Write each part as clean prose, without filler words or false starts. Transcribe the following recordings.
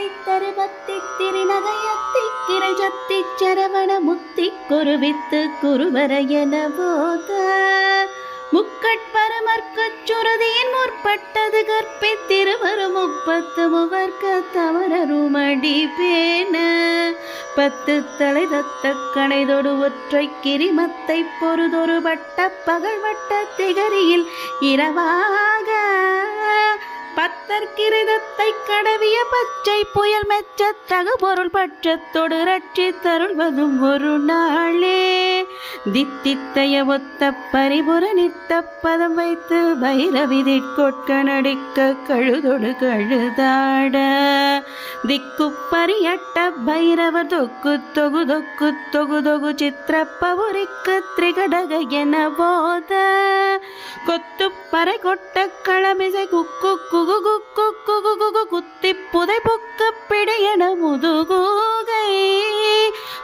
திரை தருபத்தி திருநகையத்தி கிரைஜத்தி சரவண முத்தி குருவித்து குருவர என போத முக்கட்பரமர்க்கச் சுருதியின் முற்பட்டது கற்பித்திருவரு முப்பத்து முவர்க்க தவறருமடி பேன பத்து தலை தத்த கணைதொடு ஒற்றை கிரிமத்தை பொறுதொரு வட்ட பகழ்வட்ட திகரியில் இரவாக பத்தற்கிரிதத்தை கடவிய பச்சை புயல் மெச்ச தகு பொருள் பட்சத்தொடு ரட்சி தருள்வதும் ஒரு நாளே தித்தித்தைய ஒத்த பரிபுர நித்த பதம் வைத்து பைரவிதி கொட்க நடிக்க கழுதொடு கழுதாட திக்கு பரியட்ட பைரவ தொக்கு தொகு தொக்கு தொகு தொகு சித்திரப்பவுரிக்கு திரிகடக என போத கொத்து பறை கொட்ட களமிசை குக்கு குகு குக்கு குகு குகு குத்தி புதை பொக்க பிடையன முதுகூகை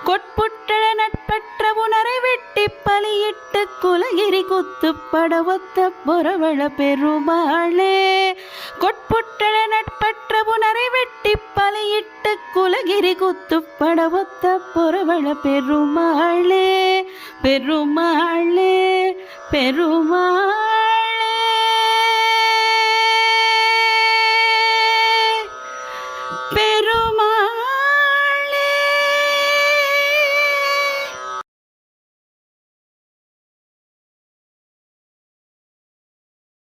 கொட்புட்டழ நட்பற்ற உணரை வெட்டி பலியிட்டு குலகிரி குத்து படவத்த பொறவள பெருமாளே கொட்புட்டழ நட்பற்ற உணரை வெட்டி பலியிட்டு குலகிரி குத்து படவத்த பொறவள பெருமாளே பெருமாளே பெருமாளே பெருமாளே.